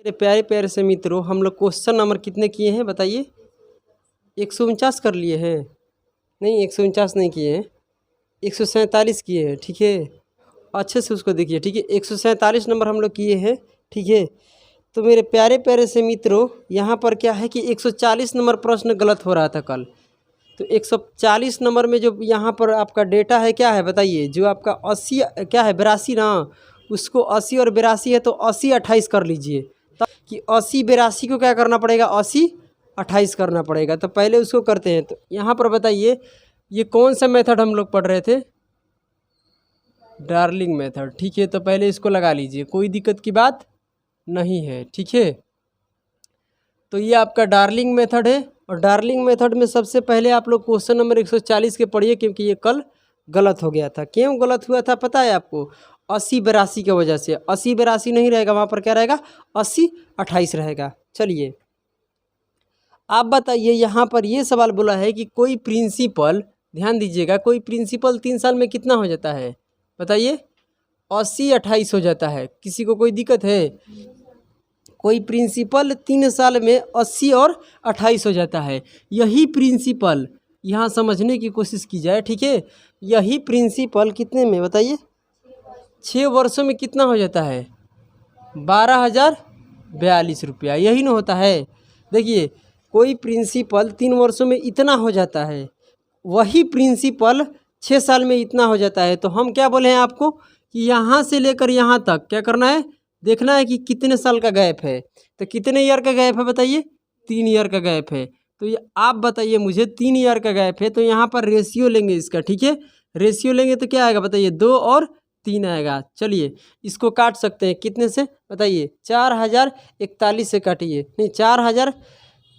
मेरे प्यारे प्यारे से मित्रों, हम लोग क्वेश्चन नंबर कितने किए हैं बताइए? 149 कर लिए हैं? नहीं, 149 नहीं किए हैं, 147 किए हैं। ठीक है, अच्छे से उसको देखिए। ठीक है, 147 नंबर हम लोग किए हैं। ठीक है, तो मेरे प्यारे प्यारे से मित्रों, यहाँ पर क्या है कि 140 नंबर प्रश्न गलत हो रहा था कल। तो 140 नंबर में जो यहाँ पर आपका डेटा है क्या है बताइए? जो आपका 80 क्या है, 82 ना, उसको 80 और 82 है तो 80 28 कर लीजिए। तब कि 80 82 को क्या करना पड़ेगा? 80 28 करना पड़ेगा। तो पहले उसको करते हैं। तो यहाँ पर बताइए ये कौन सा मेथड हम लोग पढ़ रहे थे? Darling method. ठीक है, तो पहले इसको लगा लीजिए, कोई दिक्कत की बात नहीं है। ठीक है, तो ये आपका डार्लिंग मेथड है। और डार्लिंग मेथड में सबसे पहले आप लोग क्वेश्चन नंबर 140 के पढ़िए, क्योंकि ये कल गलत हो गया था। क्यों गलत हुआ था पता है आपको? 80 82 की वजह से। 80 82 नहीं रहेगा, वहाँ पर क्या रहेगा? 80 28 रहेगा। चलिए आप बताइए, यहाँ पर ये सवाल बोला है कि कोई प्रिंसिपल, ध्यान दीजिएगा, कोई प्रिंसिपल 3 साल में कितना हो जाता है बताइए? 80 28 हो जाता है। किसी को कोई दिक्कत है? कोई प्रिंसिपल 3 साल में 80 और 28 हो जाता है। यही प्रिंसिपल, यहाँ समझने की कोशिश की जाए। ठीक है, यही प्रिंसिपल कितने में बताइए? 6 वर्षों में कितना हो जाता है? 12,042 रुपया। यही ना होता है? देखिए, कोई प्रिंसिपल 3 वर्षों में इतना हो जाता है, वही प्रिंसिपल 6 साल में इतना हो जाता है। तो हम क्या बोले हैं आपको कि यहाँ से लेकर यहाँ तक क्या करना है? देखना है कि कितने साल का गैप है। तो कितने ईयर का गैप है बताइए? 3 ईयर का गैप है। तो ये आप बताइए मुझे, 3 ईयर का गैप है, तो यहाँ पर रेशियो लेंगे इसका। ठीक है, रेशियो लेंगे तो क्या आएगा बताइए? 2 और 3 आएगा। चलिए इसको काट सकते हैं कितने से बताइए? 4041 से काटिए। नहीं, 4000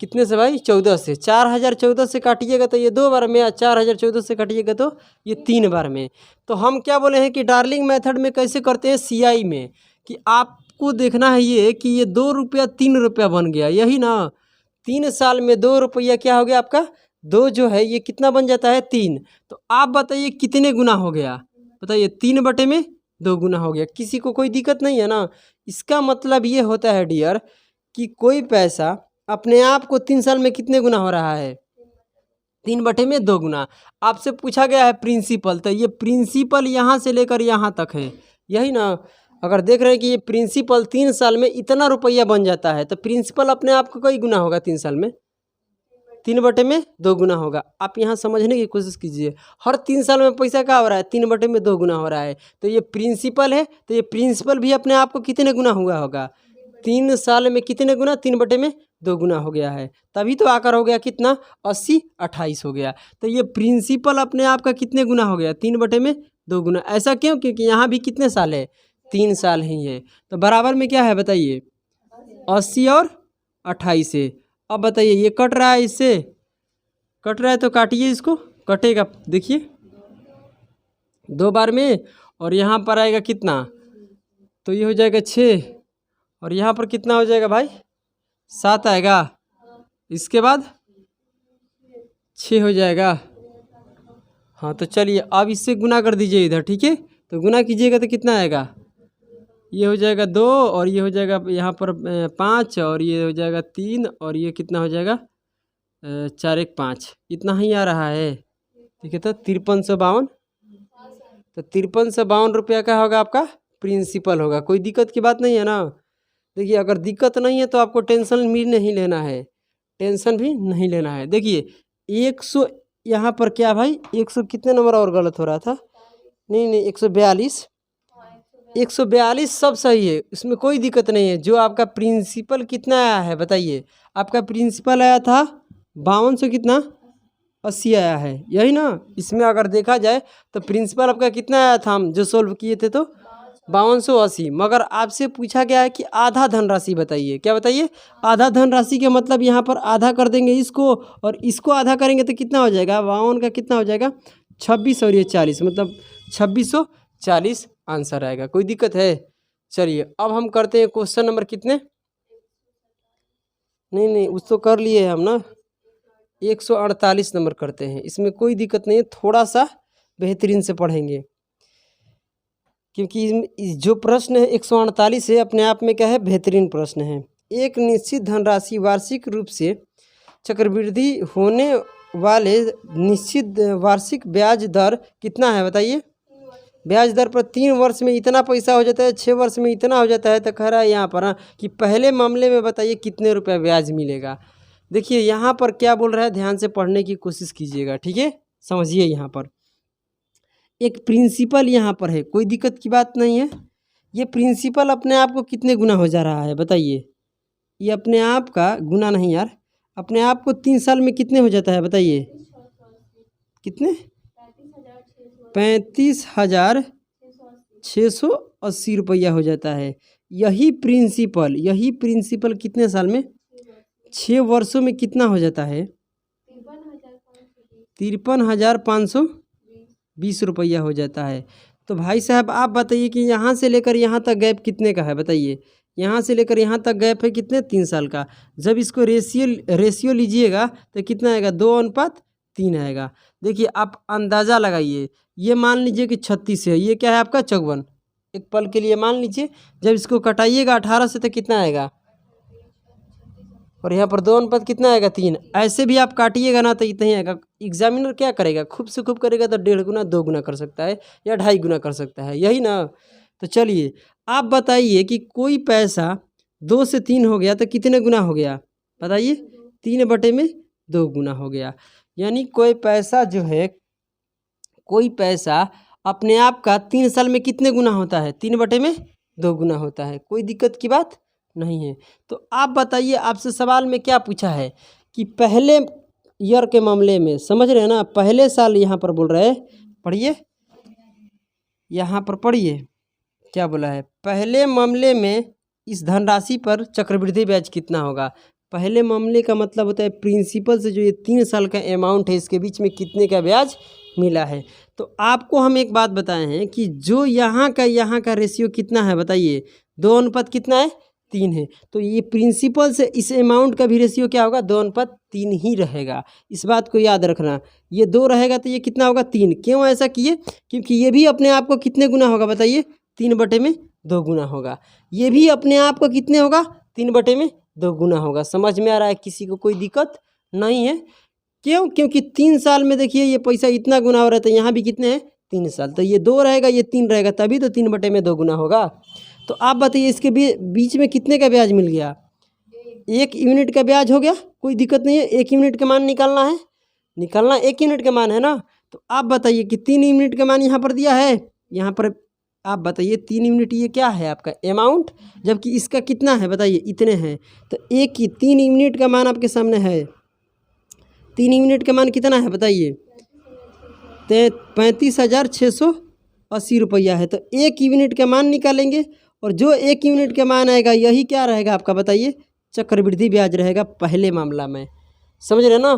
कितने से भाई? 14 से। 4014 से काटिएगा तो ये 2 बार में, 4014 से काटिएगा तो ये 3 बार में। तो हम क्या बोले हैं कि डार्लिंग मेथड में कैसे करते हैं? सीआई में, कि आपको देखना है ये कि ये 2 रुपया 3 रुपया बन गया, यही ना? 3 साल में 2 रुपया क्या हो गया आपका? 2 जो है ये कितना बन जाता है? 3। तो आप बताइए कितने गुना हो गया बताइए? 3 बटे में 2 गुना हो गया। किसी को कोई दिक्कत नहीं है ना? इसका मतलब ये होता है डियर कि कोई पैसा अपने आप को 3 साल में कितने गुना हो रहा है? 3 बटे में 2 गुना। आपसे पूछा गया है प्रिंसिपल, तो ये प्रिंसिपल यहाँ से लेकर यहाँ तक है, यही ना? अगर देख रहे हैं कि ये प्रिंसिपल 3 साल में इतना रुपया बन जाता है, तो प्रिंसिपल अपने आप को कई गुना होगा 3 साल में? 3 बटे में 2 गुना होगा। आप यहाँ समझने की कोशिश कीजिए, हर 3 साल में पैसा क्या हो रहा है? 3 बटे में 2 गुना हो रहा है। तो ये प्रिंसिपल है, तो ये प्रिंसिपल भी अपने आप को कितने गुना हुआ होगा? 3 साल में कितने गुना? 3 बटे में 2 गुना हो गया है। तभी तो आकर हो गया कितना? 80 28 हो गया। तो ये प्रिंसिपल अपने आप का कितने गुना हो गया? 3 बटे में 2 गुना। ऐसा क्यों? क्योंकि यहाँ भी कितने साल है? 3 साल ही है। तो बराबर में क्या है बताइए? 80 और 28 है। अब बताइए ये कट रहा है, इससे कट रहा है तो काटिए इसको, कटेगा देखिए 2 बार में। और यहाँ पर आएगा कितना? तो ये हो जाएगा 6, और यहाँ पर कितना हो जाएगा भाई? 7 आएगा। इसके बाद 6 हो जाएगा। हाँ, तो चलिए अब इससे गुना कर दीजिए इधर। ठीक है, तो गुना कीजिएगा तो कितना आएगा? ये हो जाएगा 2, और ये हो जाएगा यहाँ पर 5, और ये हो जाएगा 3, और ये कितना हो जाएगा? 4 1 5, इतना ही आ रहा है। ठीक है, तो 5352। तो 5352 रुपया का होगा आपका प्रिंसिपल होगा। कोई दिक्कत की बात नहीं है ना? देखिए, अगर दिक्कत नहीं है तो आपको टेंशन भी नहीं लेना है, टेंशन भी नहीं लेना है। देखिए 100 यहाँ पर क्या भाई? 100 कितने नंबर और गलत हो रहा था? नहीं नहीं, 142, 142 सब सही है, इसमें कोई दिक्कत नहीं है। जो आपका प्रिंसिपल कितना आया है बताइए? आपका प्रिंसिपल आया था 5200 कितना? 80 आया है, यही ना? इसमें अगर देखा जाए तो प्रिंसिपल आपका कितना आया था, हम जो सोल्व किए थे तो 5280। मगर आपसे पूछा गया है कि आधा धनराशि बताइए। क्या बताइए? आधा धनराशि के मतलब यहाँ पर आधा कर देंगे इसको, और इसको आधा करेंगे तो कितना हो जाएगा? 52 का कितना हो जाएगा? 26, और ये 40, मतलब 2640 आंसर आएगा। कोई दिक्कत है? चलिए अब हम करते हैं क्वेश्चन नंबर कितने? नहीं नहीं, उस तो कर लिए हम ना। 148 नंबर करते हैं, इसमें कोई दिक्कत नहीं है, थोड़ा सा बेहतरीन से पढ़ेंगे, क्योंकि जो प्रश्न है 148 है, अपने आप में क्या है? बेहतरीन प्रश्न है। एक निश्चित धनराशि वार्षिक रूप से चक्रवृद्धि होने वाले निश्चित वार्षिक ब्याज दर कितना है बताइए। ब्याज दर पर 3 वर्ष में इतना पैसा हो जाता है, 6 वर्ष में इतना हो जाता है। तो कह रहा है यहाँ पर कि पहले मामले में बताइए कितने रुपये ब्याज मिलेगा। देखिए यहाँ पर क्या बोल रहा है, ध्यान से पढ़ने की कोशिश कीजिएगा, ठीक है। समझिए यहाँ पर एक प्रिंसिपल यहाँ पर है, कोई दिक्कत की बात नहीं है। ये प्रिंसिपल अपने आप को कितने गुना हो जा रहा है बताइए। ये अपने आप का गुना नहीं यार, अपने आप को 3 साल में कितने हो जाता है बताइए। कितने? 35,680 रुपया हो जाता है। यही प्रिंसिपल कितने साल में? 6 वर्षों में कितना हो जाता है? 53,520 रुपया हो जाता है। तो भाई साहब आप बताइए कि यहाँ से लेकर यहाँ तक गैप कितने का है बताइए। यहाँ से लेकर यहाँ तक गैप है कितने? 3 साल का। जब इसको रेशियो लीजिएगा तो कितना आएगा? 2:3 आएगा। देखिए आप अंदाज़ा लगाइए, ये मान लीजिए कि 36 है, ये क्या है आपका 54। एक पल के लिए मान लीजिए, जब इसको कटाइएगा 18 से तो कितना आएगा? और यहाँ पर 2:3 कितना आएगा? 3। ऐसे भी आप काटिएगा ना तो इतना ही आएगा। एग्जामिनर क्या करेगा? खूब से खूब करेगा तो 1.5 गुना 2 गुना कर सकता है या 2.5 गुना कर सकता है, यही ना। तो चलिए आप बताइए कि कोई पैसा 2 से 3 हो गया तो कितने गुना हो गया बताइए? 3/2 गुना हो गया। यानी कोई पैसा जो है, कोई पैसा अपने आप का 3 साल में कितने गुना होता है? 3/2 गुना होता है। कोई दिक्कत की बात नहीं है। तो आप बताइए, आपसे सवाल में क्या पूछा है कि पहले ईयर के मामले में, समझ रहे हैं ना, पहले साल यहाँ पर बोल रहे हैं, पढ़िए यहाँ पर पढ़िए क्या बोला है। पहले मामले में इस धनराशि पर चक्रवृद्धि ब्याज कितना होगा। पहले मामले का मतलब होता है प्रिंसिपल से जो ये 3 साल का अमाउंट है इसके बीच में कितने का ब्याज मिला है। तो आपको हम एक बात बताए हैं कि जो यहाँ का रेशियो कितना है बताइए? 2:3 कितना है? 3 है। तो ये प्रिंसिपल से इस अमाउंट का भी रेशियो क्या होगा? 2:3 ही रहेगा। इस बात को याद रखना। ये 2 रहेगा तो ये कितना होगा? 3। क्यों ऐसा किए? क्योंकि ये भी अपने आप को कितने गुना होगा बताइए? 3/2 गुना होगा। ये भी अपने आप को कितने होगा? 3/2 गुना होगा। समझ में आ रहा है? किसी को कोई दिक्कत नहीं है? क्यों? क्योंकि 3 साल में देखिए ये पैसा इतना गुना हो रहा था, यहाँ भी कितने हैं? 3 साल। तो ये 2 रहेगा, ये 3 रहेगा, तभी तो 3/2 गुना होगा। तो आप बताइए इसके बीच में कितने का ब्याज मिल गया? 1 यूनिट का ब्याज हो गया। कोई दिक्कत नहीं है, 1 यूनिट का मान निकालना है, 1 यूनिट का मान है ना। तो आप बताइए कि 3 यूनिट का मान यहाँ पर दिया है, यहाँ पर आप बताइए 3 यूनिट ये क्या है आपका अमाउंट, जबकि इसका कितना है बताइए? इतने हैं। तो 3 यूनिट का मान आपके सामने है। 3 यूनिट का मान कितना है बताइए? 35,680 रुपया है। तो 1 यूनिट का मान निकालेंगे और जो 1 यूनिट का मान आएगा यही क्या रहेगा आपका बताइए? चक्रवृद्धि ब्याज रहेगा पहले मामला में। समझ रहे ना?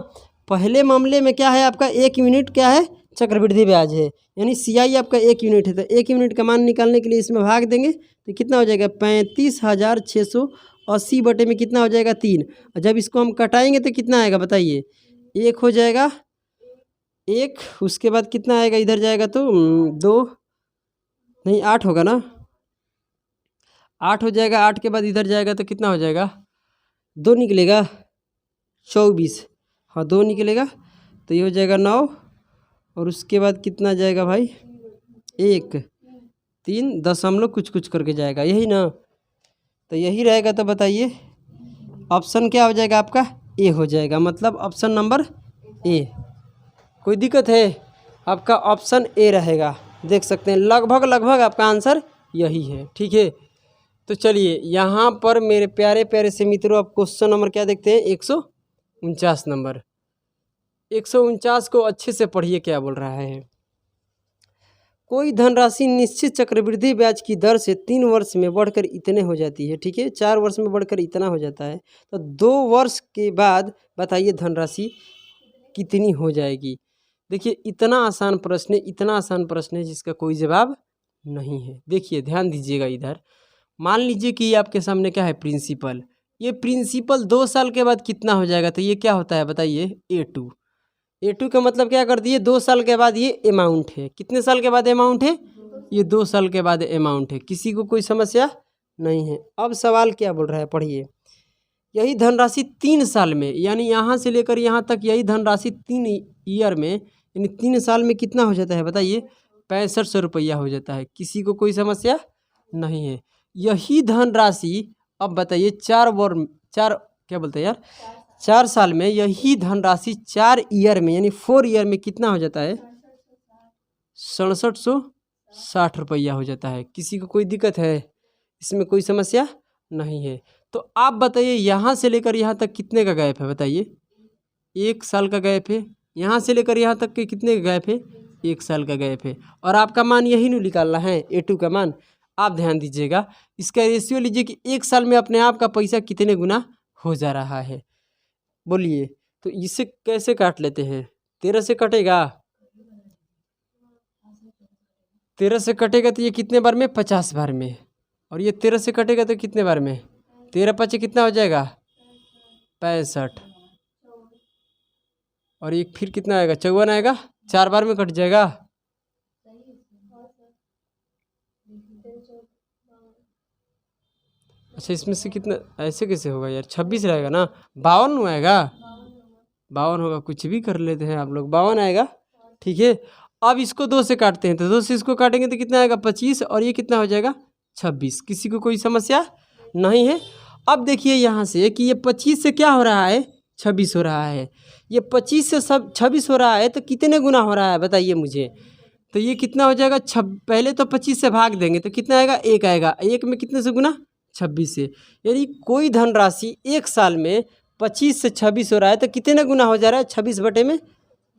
पहले मामले में क्या है आपका? 1 यूनिट क्या है? चक्रवृद्धि ब्याज है। यानी CI आपका 1 यूनिट है। तो 1 यूनिट का मान निकालने के लिए इसमें भाग देंगे तो कितना हो जाएगा? 35,680 बटे में कितना हो जाएगा? 3। और जब इसको हम कटाएंगे तो कितना आएगा बताइए? 1 हो जाएगा, 1। उसके बाद कितना आएगा? इधर जाएगा तो 2 नहीं 8 होगा ना, 8 हो जाएगा। 8 के बाद इधर जाएगा तो कितना हो जाएगा? 2 निकलेगा, 24। हाँ 2 निकलेगा तो ये हो जाएगा 9। और उसके बाद कितना जाएगा भाई? 1 3 दशमलव कुछ करके जाएगा, यही ना। तो यही रहेगा। तो बताइए ऑप्शन क्या हो जाएगा आपका? ए हो जाएगा, मतलब ऑप्शन नंबर ए। कोई दिक्कत है? आपका ऑप्शन ए रहेगा। देख सकते हैं लगभग आपका आंसर यही है, ठीक है। तो चलिए यहाँ पर मेरे प्यारे प्यारे से मित्रों, आप क्वेश्चन नंबर क्या देखते हैं? 149 नंबर। 149 को अच्छे से पढ़िए क्या बोल रहा है। कोई धनराशि निश्चित चक्रवृद्धि ब्याज की दर से 3 वर्ष में बढ़कर इतने हो जाती है, ठीक है। 4 वर्ष में बढ़कर इतना हो जाता है। तो 2 वर्ष के बाद बताइए धनराशि कितनी हो जाएगी। देखिए इतना आसान प्रश्न है, इतना आसान प्रश्न है जिसका कोई जवाब नहीं है। देखिए ध्यान दीजिएगा इधर। मान लीजिए कि ये आपके सामने क्या है? प्रिंसिपल। ये प्रिंसिपल 2 साल के बाद कितना हो जाएगा? तो ये क्या होता है बताइए? A2। A2 का मतलब क्या कर दिए? 2 साल के बाद ये अमाउंट है। कितने साल के बाद अमाउंट है? ये 2 साल के बाद अमाउंट है। किसी को कोई समस्या नहीं है। अब सवाल क्या बोल रहा है, पढ़िए। यही धनराशि 3 साल में, यानी यहाँ से लेकर यहाँ तक यही धनराशि 3 ईयर में, यानी 3 साल में कितना हो जाता है बताइए? 6500 रुपया हो जाता है। किसी को कोई समस्या नहीं है। यही धनराशि अब बताइए 4 क्या बोलते हैं यार, 4 साल में यही धनराशि 4 ईयर में, यानी 4 ईयर में कितना हो जाता है? 6760 रुपया हो जाता है। किसी को कोई दिक्कत है? इसमें कोई समस्या नहीं है। तो आप बताइए यहाँ से लेकर यहाँ तक कितने का गैप है बताइए? 1 साल का गैप है। यहाँ से लेकर यहाँ तक के कितने का गैप है? 1 साल का गैप है। और आपका मान यही नहीं निकालना है, A2 का मान। आप ध्यान दीजिएगा, इसका रेशियो लीजिए कि 1 साल में अपने आप का पैसा कितने गुना हो जा रहा है। बोलिए, तो इसे कैसे काट लेते हैं? 13 से कटेगा, 13 से कटेगा तो ये कितने बार में? 50 बार में। और ये 13 से कटेगा तो कितने बार में? 13 5 कितना हो जाएगा? 65। और ये फिर कितना आएगा? 54 आएगा। 4 बार में कट जाएगा। अच्छा, इसमें से कितना, ऐसे कैसे होगा यार? 26 रहेगा ना, 52 आएगा। 52 होगा, कुछ भी कर लेते हैं आप लोग, 52 आएगा। ठीक है, अब इसको 2 से काटते हैं, तो 2 से इसको काटेंगे तो कितना आएगा? 25। और ये कितना हो जाएगा? 26। किसी को कोई समस्या नहीं है। अब देखिए यहाँ से कि ये 25 से क्या हो रहा है? 26 हो रहा है। ये 25 से सब 26 हो रहा है, तो कितने गुना हो रहा है बताइए मुझे? तो ये कितना हो जाएगा? पहले तो 25 से भाग देंगे तो कितना आएगा? 1 आएगा। 1 में कितने से गुना? 26 से। यानी कोई धनराशि 1 साल में 25 से 26 हो रहा है, तो कितने गुना हो जा रहा है? 26 बटे में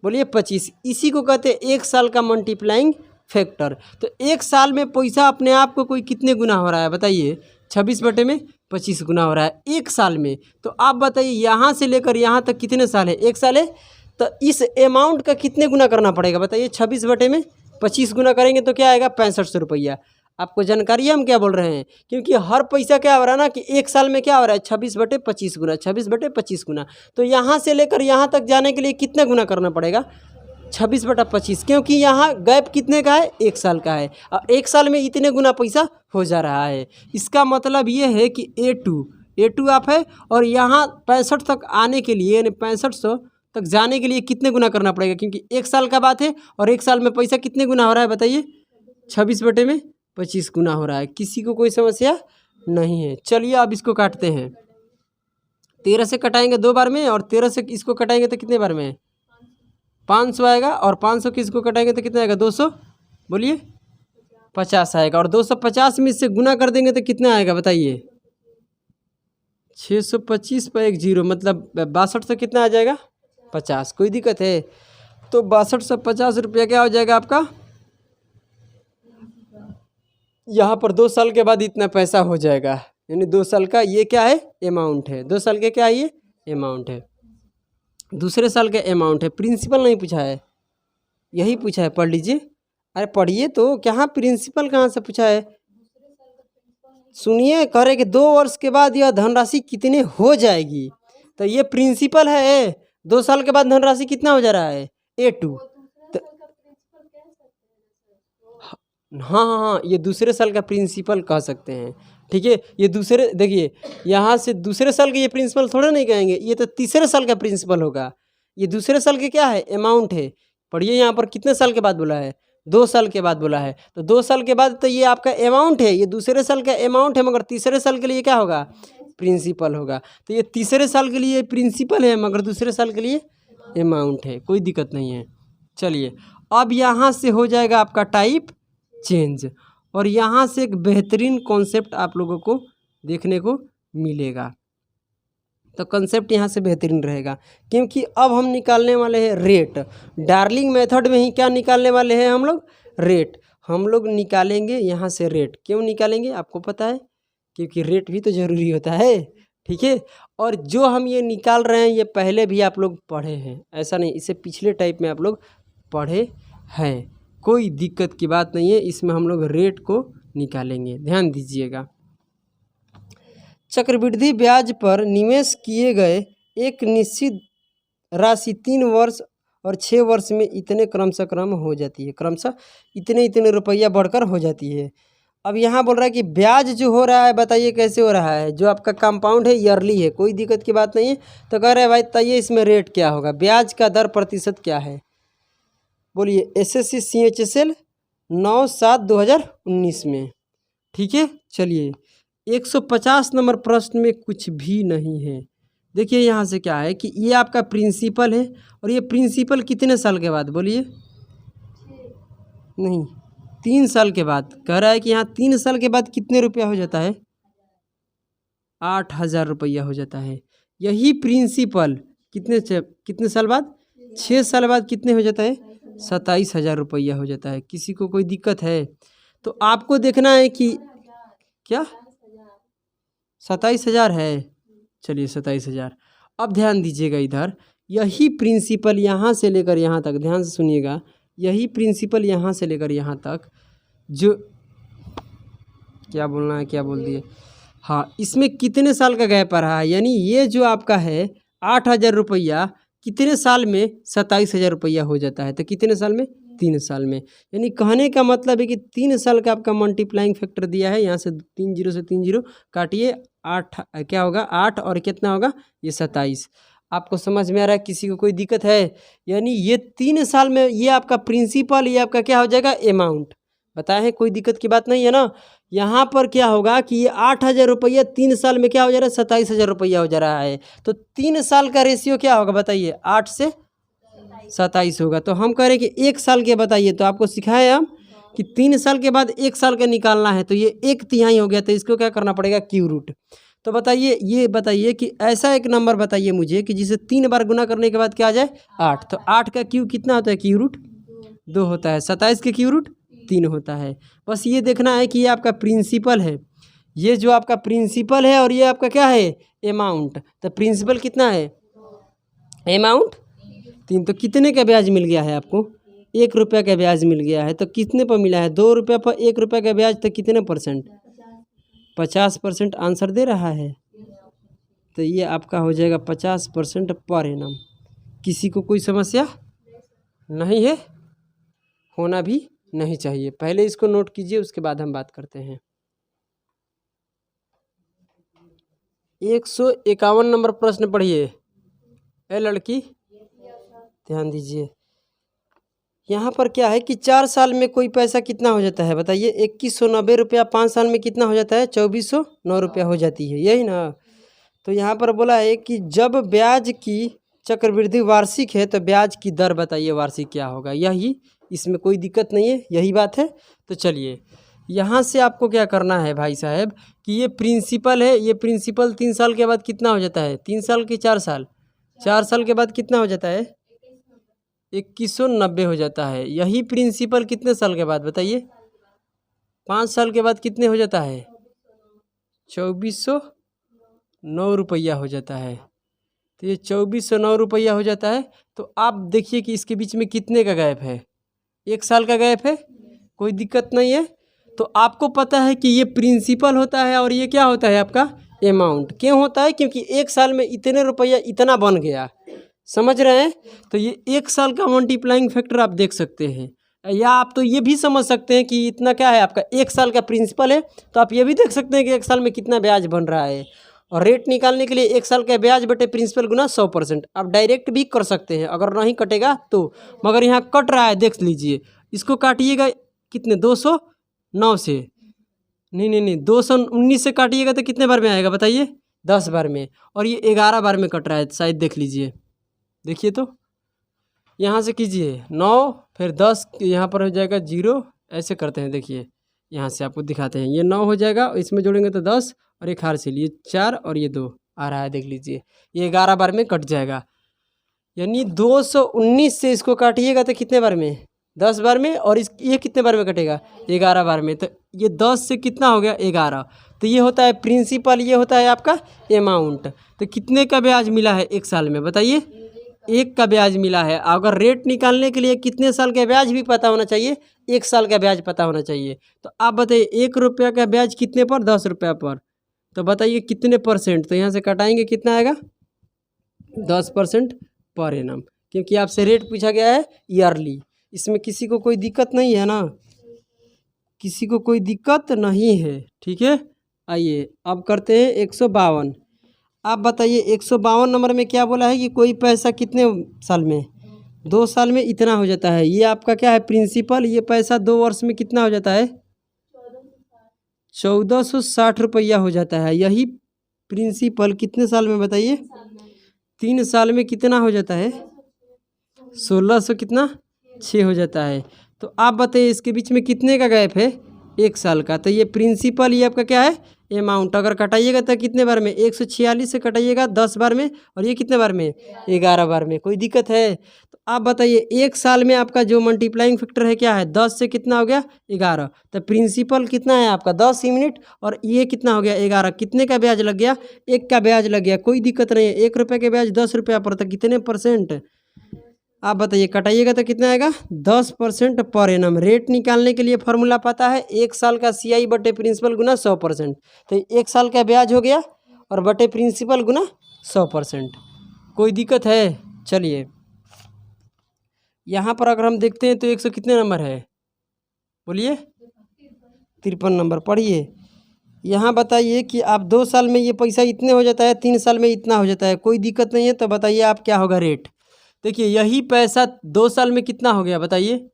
बोलिए 25। इसी को कहते हैं 1 साल का मल्टीप्लाइंग फैक्टर। तो 1 साल में पैसा अपने आप को कोई कितने गुना हो रहा है बताइए? 26 बटे में 25 गुना हो रहा है 1 साल में। तो आप बताइए यहाँ से लेकर यहाँ तक कितने साल है? 1 साल है। तो इस अमाउंट का कितने गुना करना पड़ेगा बताइए? 26 बटे में 25 गुना करेंगे तो क्या आएगा? 6500 रुपया। आपको जानकारी है हम क्या बोल रहे हैं? क्योंकि हर पैसा क्या हो रहा है ना कि 1 साल में क्या हो रहा है? 26 बटे 25 गुना, 26 बटे 25 गुना। तो यहाँ से लेकर यहाँ तक जाने के लिए कितना गुना करना पड़ेगा? 26 बटा 25, क्योंकि यहाँ गैप कितने का है? 1 साल का है। और 1 साल में इतने गुना पैसा हो जा रहा है। इसका मतलब ये है कि A2 आप है, और यहाँ 65 तक आने के लिए, यानी 6500 तक जाने के लिए कितने गुना करना पड़ेगा? क्योंकि 1 साल का बात है, और 1 साल में पैसा कितने गुना हो रहा है बताइए? 26 बटे में 25 गुना हो रहा है। किसी को कोई समस्या नहीं है। चलिए अब इसको काटते हैं। 13 से कटाएंगे 2 बार में, और 13 से इसको कटाएंगे तो कितने बार में? 500 आएगा। और 500 की इसको कटाएंगे तो कितना आएगा? 200 बोलिए 50 आएगा। और 250 में इससे गुना कर देंगे तो कितना आएगा बताइए? 625 पर 1 0, मतलब 62 से कितना आ जाएगा? 50। कोई दिक्कत है? तो 6250 रुपया क्या हो जाएगा आपका? यहाँ पर 2 साल के बाद इतना पैसा हो जाएगा। यानी 2 साल का ये क्या है? अमाउंट है। 2 साल के क्या है? ये अमाउंट है। दूसरे साल का अमाउंट है। प्रिंसिपल नहीं पूछा है, यही पूछा है, पढ़ लीजिए। अरे पढ़िए तो, क्या प्रिंसिपल कहाँ से पूछा है? सुनिए, कह रहे कि 2 वर्ष के बाद यह धनराशि कितने हो जाएगी। तो ये प्रिंसिपल है। 2 साल के बाद धनराशि कितना हो जा रहा है? A2। तो हाँ, ये दूसरे साल का प्रिंसिपल कह सकते हैं। ठीक है, ये दूसरे, देखिए यहाँ से दूसरे साल के ये प्रिंसिपल थोड़ा नहीं कहेंगे, ये तो तीसरे साल का प्रिंसिपल होगा। ये दूसरे साल के क्या है? अमाउंट है। पढ़िए यहाँ पर कितने साल के बाद बोला है? 2 साल के बाद बोला है। तो 2 साल के बाद तो ये आपका अमाउंट है, ये दूसरे साल का अमाउंट है, मगर तीसरे साल के लिए क्या होगा? प्रिंसिपल होगा। तो ये तीसरे साल के लिए प्रिंसिपल है, मगर दूसरे साल के लिए अमाउंट है। कोई दिक्कत नहीं है। चलिए अब यहाँ से हो जाएगा आपका टाइप चेंज, और यहाँ से एक बेहतरीन कॉन्सेप्ट आप लोगों को देखने को मिलेगा। तो कॉन्सेप्ट यहाँ से बेहतरीन रहेगा, क्योंकि अब हम निकालने वाले हैं रेट। डार्लिंग मेथड में ही क्या निकालने वाले हैं हम लोग? रेट। हम लोग निकालेंगे यहाँ से रेट। क्यों निकालेंगे आपको पता है? क्योंकि रेट भी तो ज़रूरी होता है। ठीक है, और जो हम ये निकाल रहे हैं ये पहले भी आप लोग पढ़े हैं, ऐसा नहीं, इसे पिछले टाइप में आप लोग पढ़े हैं। कोई दिक्कत की बात नहीं है। इसमें हम लोग रेट को निकालेंगे, ध्यान दीजिएगा। चक्रवृद्धि ब्याज पर निवेश किए गए एक निश्चित राशि 3 वर्ष और 6 वर्ष में इतने क्रमशः हो जाती है, क्रमशः इतने रुपया बढ़कर हो जाती है। अब यहाँ बोल रहा है कि ब्याज जो हो रहा है बताइए कैसे हो रहा है, जो आपका कंपाउंड है ईयरली है, कोई दिक्कत की बात नहीं है। तो कह रहे हैं भाई बताइए इसमें रेट क्या होगा, ब्याज का दर प्रतिशत क्या है, बोलिए एसएससी CHSL 9/7/2019 में। ठीक है, चलिए 150 नंबर प्रश्न में कुछ भी नहीं है। देखिए यहाँ से क्या है कि ये आपका प्रिंसिपल है और ये प्रिंसिपल कितने साल के बाद, बोलिए, नहीं 3 साल के बाद। कह रहा है कि यहाँ 3 साल के बाद कितने रुपया हो जाता है, 8,000 रुपया हो जाता है। यही प्रिंसिपल कितने साल बाद, 6 साल बाद कितने हो जाता है, 27,000 रुपया हो जाता है। किसी को कोई दिक्कत है तो आपको देखना है कि क्या 27,000 है, चलिए 27,000। अब ध्यान दीजिएगा इधर, यही प्रिंसिपल यहाँ से लेकर यहाँ तक, ध्यान से सुनिएगा, यही प्रिंसिपल यहाँ से लेकर यहाँ तक, जो क्या बोलना है क्या बोल दिए, हाँ, इसमें कितने साल का गैप आ रहा है, यानी ये जो आपका है 8,000 रुपया कितने साल में 27,000 रुपया हो जाता है, तो कितने साल में, 3 साल में। यानी कहने का मतलब है कि 3 साल का आपका मल्टीप्लाइंग फैक्टर दिया है, यहाँ से 3 जीरो से 3 जीरो काटिए, 8 क्या होगा, 8 और कितना होगा ये 27। आपको समझ में आ रहा है, किसी को कोई दिक्कत है, यानी ये 3 साल में ये आपका प्रिंसिपल, ये आपका क्या हो जाएगा अमाउंट, बताए हैं, कोई दिक्कत की बात नहीं है ना। यहाँ पर क्या होगा कि ये 8,000 रुपया 3 साल में क्या हो जा रहा है, 27,000 रुपया हो जा रहा है। तो 3 साल का रेशियो क्या होगा बताइए, 8 से 27 होगा। तो हम कह रहे हैं कि 1 साल के बताइए, तो आपको सिखाए हम कि 3 साल के बाद 1 साल का निकालना है, तो ये 1/3 हो गया, तो इसको क्या करना पड़ेगा, क्यू रूट। तो बताइए, ये बताइए कि ऐसा एक नंबर बताइए मुझे कि जिसे 3 बार गुना करने के बाद क्या आ जाए, 8। तो 8 का क्यू कितना होता है, क्यू रूट 2 होता है, 27 के क्यू रूट 3 होता है। बस ये देखना है कि ये आपका प्रिंसिपल है, ये जो आपका प्रिंसिपल है, और ये आपका क्या है, अमाउंट। तो प्रिंसिपल कितना है, अमाउंट 3। तो कितने का ब्याज मिल गया है आपको, 1 रुपया का ब्याज मिल गया है। तो कितने पर मिला है, 2 रुपया पर 1 रुपया का ब्याज, तो कितने %, 50% आंसर दे रहा है। तो ये आपका हो जाएगा 50% पर एनम। किसी को कोई समस्या नहीं है, होना भी नहीं चाहिए। पहले इसको नोट कीजिए, उसके बाद हम बात करते हैं। 151 नंबर प्रश्न पढ़िए, ए लड़की ध्यान दीजिए। यहाँ पर क्या है कि 4 साल में कोई पैसा कितना हो जाता है बताइए, 2190 रुपया। 5 साल में कितना हो जाता है, 2409 रुपया हो जाती है, यही ना। तो यहाँ पर बोला है कि जब ब्याज की चक्रवृद्धि वार्षिक है तो ब्याज की दर बताइए वार्षिक क्या होगा, यही, इसमें कोई दिक्कत नहीं है, यही बात है। तो चलिए यहाँ से आपको क्या करना है भाई साहब कि ये प्रिंसिपल है, ये प्रिंसिपल 3 साल के बाद कितना हो जाता है, 3 साल की 4 साल, 4 साल के बाद कितना हो जाता है, 2190 हो जाता है। यही प्रिंसिपल कितने साल के बाद बताइए, 5 साल के बाद कितने हो जाता है, 2409 रुपया हो जाता है। तो ये 2409 रुपया हो जाता है। तो आप देखिए कि इसके बीच में कितने का गैप है, 1 साल का गैप है, कोई दिक्कत नहीं है। तो आपको पता है कि ये प्रिंसिपल होता है और ये क्या होता है आपका अमाउंट। क्यों होता है, क्योंकि 1 साल में इतने रुपया इतना बन गया, समझ रहे हैं। तो ये 1 साल का मल्टीप्लाइंग फैक्टर आप देख सकते हैं, या आप तो ये भी समझ सकते हैं कि इतना क्या है आपका 1 साल का प्रिंसिपल है, तो आप ये भी देख सकते हैं कि 1 साल में कितना ब्याज बन रहा है। और रेट निकालने के लिए 1 साल का ब्याज बटे प्रिंसिपल गुना 100%। आप डायरेक्ट भी कर सकते हैं अगर नहीं कटेगा तो, मगर यहाँ कट रहा है, देख लीजिए। इसको काटिएगा कितने, 209 से, नहीं 219 से काटिएगा तो कितने बार में आएगा बताइए, 10 बार में। और ये 11 बार में कट रहा है शायद, देख लीजिए, देखिए तो यहाँ से कीजिए 9 फिर 10, यहाँ पर हो जाएगा 0, ऐसे करते हैं। देखिए यहाँ से आपको दिखाते हैं, ये 9 हो जाएगा, इसमें जोड़ेंगे तो 10 और एक हार से लिए 4 और ये 2 आ रहा है, देख लीजिए ये 11 बार में कट जाएगा। यानी 219 से इसको काटिएगा तो कितने बार में, 10 बार में। और इस ये कितने बार में कटेगा, 11 बार में। तो ये 10 से कितना हो गया, 11। तो ये होता है प्रिंसिपल, ये होता है आपका अमाउंट। तो कितने का ब्याज मिला है 1 साल में बताइए, 1 का ब्याज मिला है। अगर रेट निकालने के लिए कितने साल का ब्याज भी पता होना चाहिए, 1 साल का ब्याज पता होना चाहिए। तो आप बताइए 1 रुपया का ब्याज कितने पर, 10 रुपया पर। तो बताइए कितने %। तो यहाँ से कटाएंगे कितना आएगा, 10% पर एनम, क्योंकि आपसे रेट पूछा गया है ईयरली। इसमें किसी को कोई दिक्कत नहीं है ना। किसी को कोई दिक्कत नहीं है, ठीक है। आइए अब करते हैं 152। आप बताइए 152 नंबर में क्या बोला है कि कोई पैसा कितने साल में, 2 साल में इतना हो जाता है। ये आपका क्या है प्रिंसिपल, ये पैसा 2 वर्ष में कितना हो जाता है, 1460 रुपया हो जाता है। यही प्रिंसिपल कितने साल में बताइए, 3 साल में कितना हो जाता है, 1600 कितना 6 हो जाता है। तो आप बताइए इसके बीच में कितने का गैप है, 1 साल का। तो ये प्रिंसिपल ये आपका क्या है अमाउंट, अगर कटाइएगा तो कितने बार में, 146 से कटाइएगा 10 बार में, और ये कितने बार में, 11 बार में। कोई दिक्कत है? तो आप बताइए 1 साल में आपका जो मल्टीप्लाइंग फैक्टर है क्या है, 10 से कितना हो गया 11। तो प्रिंसिपल कितना है आपका 10 यूनिट, और ये कितना हो गया 11। कितने का ब्याज लग गया, 1 का ब्याज लग गया। कोई दिक्कत नहीं है, 1 रुपये के ब्याज 10 रुपया पर, तो कितने %? आप बताइए कटाइएगा तो कितना आएगा, 10% पर एनम। रेट निकालने के लिए फॉर्मूला पता है, 1 साल का CI बटे प्रिंसिपल गुना 100%। तो 1 साल का ब्याज हो गया और बटे प्रिंसिपल गुना 100%। कोई दिक्कत है? चलिए यहाँ पर अगर हम देखते हैं तो 100 कितने नंबर है, बोलिए 53 नंबर। पढ़िए यहाँ बताइए कि आप 2 साल में ये पैसा इतने हो जाता है, 3 साल में इतना हो जाता है। कोई दिक्कत नहीं है। तो बताइए आप क्या होगा रेट। देखिए यही पैसा 2 साल में कितना हो गया बताइए,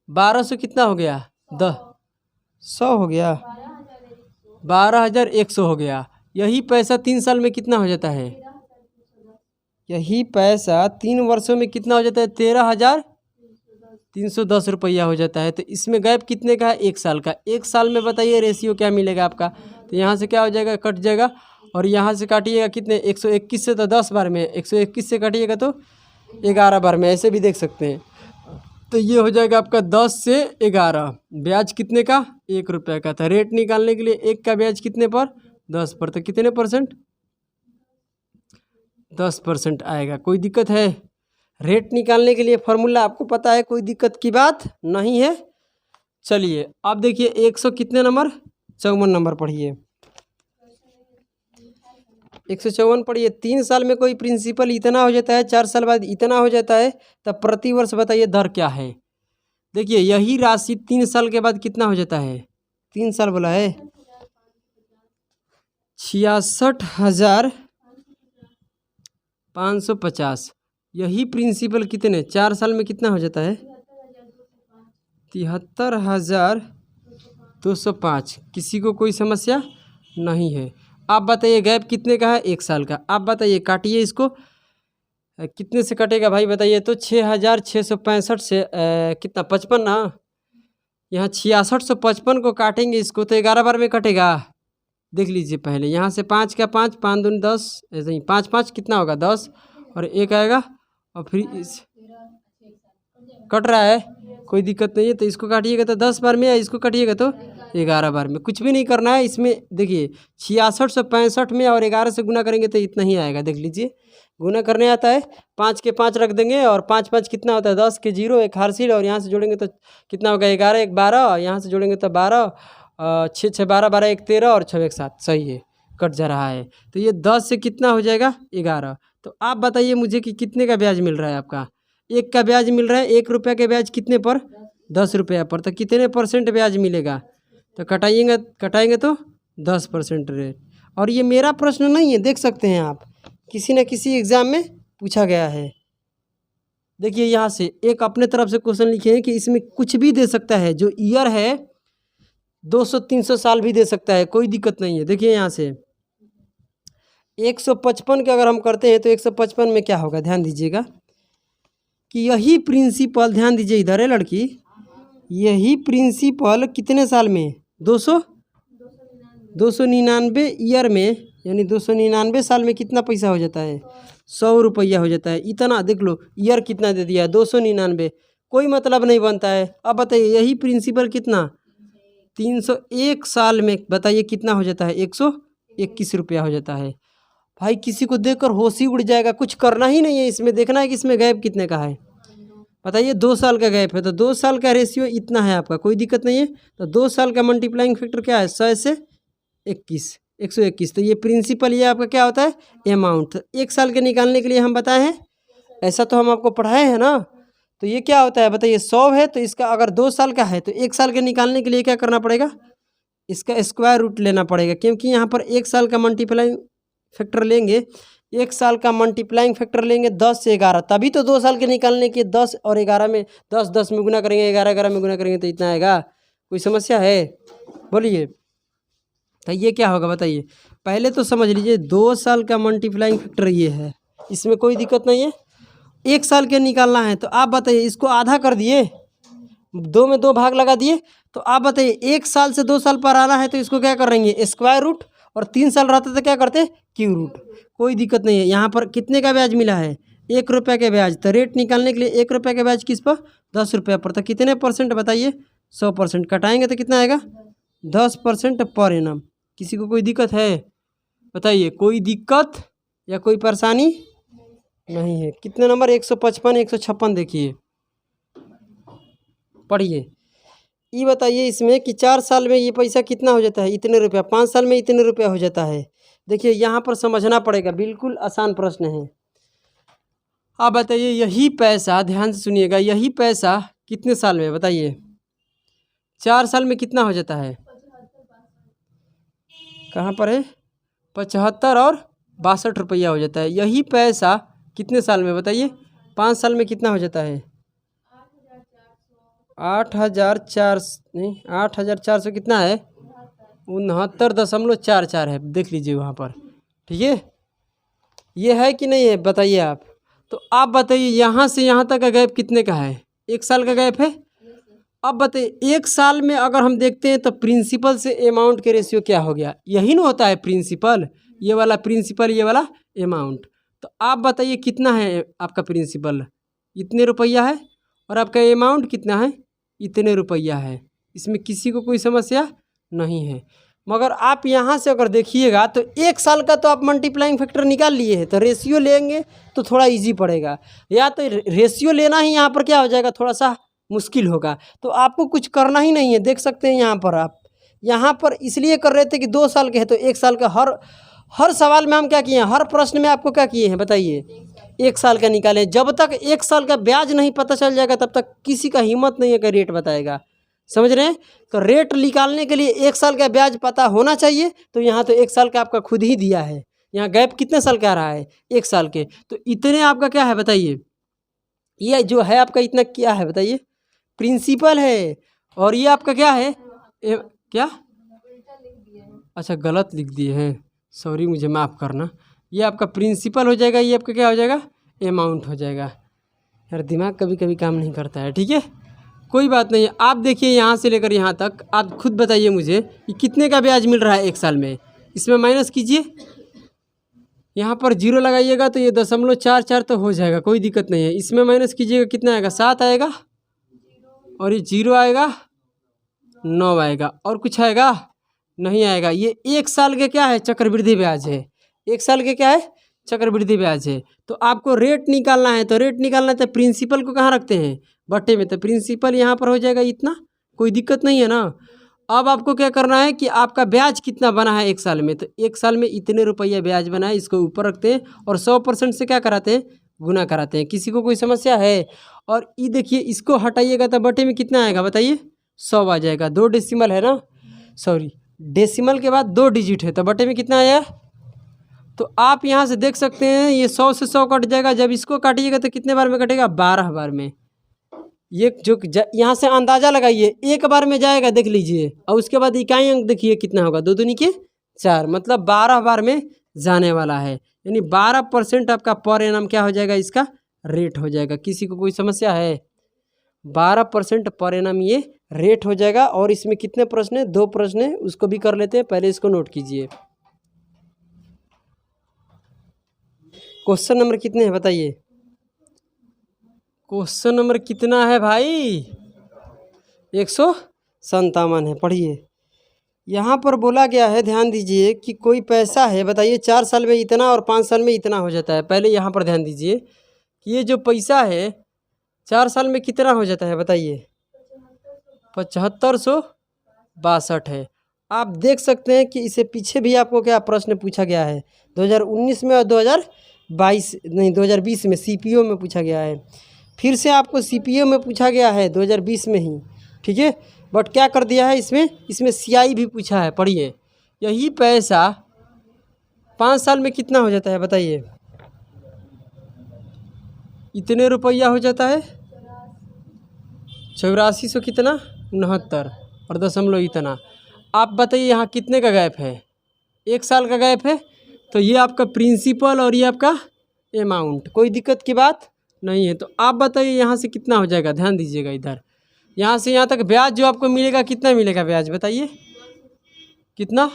1200 कितना हो गया, 100 हो गया, 12,100 हो गया। यही पैसा 3 साल में कितना हो जाता है, यही पैसा 3 वर्षों में कितना हो जाता है, 13,310 रुपया हो जाता है। तो इसमें गैप कितने का है, 1 साल का। 1 साल में बताइए रेशियो क्या मिलेगा आपका। तो यहाँ से क्या हो जाएगा, कट जाएगा, और यहाँ से काटिएगा कितने, 121 से तो 10 बार में, 121 से काटिएगा तो 11 बार में, ऐसे भी देख सकते हैं। तो ये हो जाएगा आपका 10 से 11। ब्याज कितने का, 1 रुपये का था। रेट निकालने के लिए 1 का ब्याज कितने पर, 10 पर, तो कितने %? 10% आएगा। कोई दिक्कत है? रेट निकालने के लिए फॉर्मूला आपको पता है, कोई दिक्कत की बात नहीं है। चलिए अब देखिए 100 कितने नंबर, 54 नंबर पढ़िए। 154 पढ़िए। 3 साल में कोई प्रिंसिपल इतना हो जाता है, 4 साल बाद इतना हो जाता है, तब प्रति वर्ष बताइए दर क्या है। देखिए यही राशि 3 साल के बाद कितना हो जाता है, 3 साल बोला है 66,550। यही प्रिंसिपल कितने 4 साल में कितना हो जाता है, 73,205। किसी को कोई समस्या नहीं है। आप बताइए गैप कितने का है, 1 साल का। आप बताइए काटिए इसको, कितने से कटेगा भाई बताइए। तो 6,665 से कितना 55 ना, यहाँ 6655 को काटेंगे इसको तो 11 बार में कटेगा। देख लीजिए पहले यहाँ से 5 का 5, 5 दूनी 10, ऐसे ही 5 5 कितना होगा 10, और 1 आएगा, और फिर इस कट रहा है, कोई दिक्कत नहीं है। तो इसको काटिएगा तो 10 बार में, या इसको काटिएगा तो 11 बार में। कुछ भी नहीं करना है इसमें। देखिए 6665 में और 11 से गुना करेंगे तो इतना ही आएगा। देख लीजिए गुना करने आता है, 5 के 5 रख देंगे, और 5 5 कितना होता है 10 के 0, एक हार्सिल, और यहाँ से जोड़ेंगे तो कितना होगा 11 1 12, और यहाँ से जोड़ेंगे तो 12, 6 6 12 12 1 13, और 6 1 7। सही है, कट जा रहा है। तो ये 10 से कितना हो जाएगा 11। तो आप बताइए मुझे कि कितने का ब्याज मिल रहा है आपका, 1 का ब्याज मिल रहा है। 1 रुपये के ब्याज कितने पर, 10 रुपया पर, तो कितने % ब्याज मिलेगा। तो कटाएंगे तो 10% रेट। और ये मेरा प्रश्न नहीं है, देख सकते हैं आप, किसी न किसी एग्ज़ाम में पूछा गया है। देखिए यहाँ से एक अपने तरफ से क्वेश्चन लिखे हैं कि इसमें कुछ भी दे सकता है, जो ईयर है 200-300 साल भी दे सकता है, कोई दिक्कत नहीं है। देखिए यहाँ से 155 के अगर हम करते हैं तो 155 में क्या होगा, ध्यान दीजिएगा कि यही प्रिंसिपल, ध्यान दीजिए इधर है लड़की, यही प्रिंसिपल कितने साल में, 299 ईयर में, यानी 299 साल में कितना पैसा हो जाता है, 100 रुपया हो जाता है। इतना देख लो, ईयर कितना दे दिया है 299, कोई मतलब नहीं बनता है। अब बताइए यही प्रिंसिपल कितना 301 साल में बताइए कितना हो जाता है, 121 रुपया हो जाता है। भाई किसी को देखकर होश ही उड़ जाएगा, कुछ करना ही नहीं है इसमें, देखना है कि इसमें गैप कितने का है। बताइए 2 साल का गैप है, तो 2 साल का रेशियो इतना है आपका, कोई दिक्कत नहीं है। तो 2 साल का मल्टीप्लाइंग फैक्टर क्या है, 100 से 21, 121। तो ये प्रिंसिपल ये आपका क्या होता है, अमाउंट। 1 साल के निकालने के लिए हम बताए हैं, ऐसा तो हम आपको पढ़ाए हैं ना। तो ये क्या होता है बताइए, 100 है तो इसका अगर 2 साल का है तो 1 साल के निकालने के लिए क्या करना पड़ेगा, इसका स्क्वायर रूट लेना पड़ेगा, क्योंकि यहाँ पर 1 साल का मल्टीप्लाइंग फैक्टर लेंगे, 1 साल का मल्टीप्लाइंग फैक्टर लेंगे 10 से 11, तभी तो 2 साल के निकालने के 10 और 11 में 10 10 में गुना करेंगे, 11 11 में गुना करेंगे तो इतना आएगा। कोई समस्या है बोलिए। तो ये क्या होगा बताइए, पहले तो समझ लीजिए 2 साल का मल्टीप्लाइंग फैक्टर ये है, इसमें कोई दिक्कत नहीं है। 1 साल के निकालना है तो आप बताइए, इसको आधा कर दिए, 2 में 2 भाग लगा दिए, तो आप बताइए 1 साल से 2 साल पर आना है तो इसको क्या करेंगे, स्क्वायर रूट, और 3 साल रहते तो क्या करते, क्यू रूट। कोई दिक्कत नहीं है। यहाँ पर कितने का ब्याज मिला है, 1 रुपये का ब्याज, तो रेट निकालने के लिए 1 रुपये का ब्याज किस पर, 10 रुपये पर, तो कितने परसेंट बताइए, 100%। कटाएंगे तो कितना आएगा, 10% पर एनम। किसी को कोई दिक्कत है बताइए, कोई दिक्कत या कोई परेशानी नहीं है। कितने नंबर, 155 156 देखिए, पढ़िए। ये बताइए इसमें कि 4 साल में ये पैसा कितना हो जाता है, इतने रुपया, 5 साल में इतने रुपया हो जाता है। देखिए यहाँ पर समझना पड़ेगा, बिल्कुल आसान प्रश्न है। आप बताइए यही पैसा, ध्यान से सुनिएगा, यही पैसा कितने साल में बताइए, 4 साल में कितना हो जाता है, कहाँ पर है, 75 और 62 रुपया हो जाता है। यही पैसा कितने साल में बताइए, 5 साल में कितना हो जाता है, 8,400 कितना है, 69.44 है, देख लीजिए वहाँ पर, ठीक है। ये है कि नहीं है बताइए आप। तो आप बताइए यहाँ से यहाँ तक का गैप कितने का है, 1 साल का गैप है। अब बताइए 1 साल में अगर हम देखते हैं तो प्रिंसिपल से अमाउंट के रेशियो क्या हो गया, यही ना होता है प्रिंसिपल, ये वाला प्रिंसिपल, ये वाला अमाउंट। तो आप बताइए कितना है आपका प्रिंसिपल, इतने रुपया है, और आपका अमाउंट कितना है, इतने रुपया है। इसमें किसी को कोई समस्या नहीं है। मगर आप यहाँ से अगर देखिएगा तो 1 साल का तो आप मल्टीप्लाइंग फैक्टर निकाल लिए हैं, तो रेशियो लेंगे तो थोड़ा इजी पड़ेगा, या तो रेशियो लेना ही यहाँ पर क्या हो जाएगा, थोड़ा सा मुश्किल होगा। तो आपको कुछ करना ही नहीं है, देख सकते हैं यहाँ पर, आप यहाँ पर इसलिए कर रहे थे कि 2 साल के हैं तो 1 साल का हर सवाल में हम क्या किए हैं, हर प्रश्न में आपको क्या किए हैं बताइए, 1 साल का निकालें। जब तक 1 साल का ब्याज नहीं पता चल जाएगा तब तक किसी का हिम्मत नहीं है कि रेट बताएगा, समझ रहे हैं। तो रेट निकालने के लिए 1 साल का ब्याज पता होना चाहिए। तो यहाँ तो 1 साल का आपका खुद ही दिया है, यहाँ गैप कितने साल का आ रहा है, 1 साल के, तो इतने आपका क्या है बताइए, ये जो है आपका इतना क्या है बताइए, प्रिंसिपल है। और ये आपका क्या है, क्या, अच्छा गलत लिख दिए हैं, सॉरी, मुझे माफ़ करना। ये आपका प्रिंसिपल हो जाएगा, ये आपका क्या हो जाएगा, अमाउंट हो जाएगा। यार दिमाग कभी कभी काम नहीं करता है, ठीक है, कोई बात नहीं। आप देखिए यहाँ से लेकर यहाँ तक, आप खुद बताइए मुझे कि कितने का ब्याज मिल रहा है 1 साल में, इसमें माइनस कीजिए, यहाँ पर 0 लगाइएगा तो ये 0.44 तो हो जाएगा, कोई दिक्कत नहीं है। इसमें माइनस कीजिएगा कितना आएगा, 7 आएगा, और ये 0 आएगा, 9 आएगा, और कुछ आएगा नहीं आएगा। ये 1 साल के क्या है, चक्रवृद्धि ब्याज है, 1 साल के क्या है, चक्रवृद्धि ब्याज है। तो आपको रेट निकालना है, तो रेट निकालना है तो प्रिंसिपल को कहाँ रखते हैं, बट्टे में, तो प्रिंसिपल यहाँ पर हो जाएगा इतना, कोई दिक्कत नहीं है ना। अब आपको क्या करना है कि आपका ब्याज कितना बना है 1 साल में, तो 1 साल में इतने रुपया ब्याज बना है, इसको ऊपर रखते हैं और 100% से क्या कराते हैं, गुना कराते हैं। किसी को कोई समस्या है। और ये देखिए इसको हटाइएगा तो बटे में कितना आएगा बताइए, 100 आ जाएगा, 2 डेसिमल है ना, सॉरी डेसिमल के बाद 2 डिजिट है, तो बटे में कितना आया। तो आप यहाँ से देख सकते हैं ये 100 से 100 कट जाएगा, जब इसको काटिएगा तो कितने बार में कटेगा, 12 बार में। ये जो यहाँ से अंदाज़ा लगाइए, 1 बार में जाएगा देख लीजिए, और उसके बाद इकाई अंक देखिए कितना होगा, 2 दूनी के 4, मतलब 12 बार में जाने वाला है। यानी 12% आपका पर एनम क्या हो जाएगा, इसका रेट हो जाएगा। किसी को कोई समस्या है, 12% पर एनम ये रेट हो जाएगा। और इसमें कितने प्रश्न है, 2 प्रश्न है, उसको भी कर लेते हैं, पहले इसको नोट कीजिए। क्वेश्चन नंबर कितने हैं बताइए, क्वेश्चन नंबर कितना है भाई, 157 है। पढ़िए, यहाँ पर बोला गया है, ध्यान दीजिए कि कोई पैसा है बताइए 4 साल में इतना और 5 साल में इतना हो जाता है। पहले यहाँ पर ध्यान दीजिए कि ये जो पैसा है 4 साल में कितना हो जाता है बताइए, 7562 है। आप देख सकते हैं कि इससे पीछे भी आपको क्या प्रश्न पूछा गया है, 2019 में और 2020 में CPO में पूछा गया है। फिर से आपको CPO में पूछा गया है 2020 में ही, ठीक है। बट क्या कर दिया है इसमें CI भी पूछा है, पढ़िए। यही पैसा 5 साल में कितना हो जाता है बताइए? इतने रुपया हो जाता है 8400 कितना 69 और दशमलव इतना। आप बताइए यहाँ कितने का गैप है? 1 साल का गैप है। तो ये आपका प्रिंसिपल और ये आपका अमाउंट, कोई दिक्कत की बात नहीं है। तो आप बताइए यहाँ से कितना हो जाएगा? ध्यान दीजिएगा इधर, यहाँ से यहाँ तक ब्याज जो आपको मिलेगा, कितना मिलेगा ब्याज बताइए? कितना?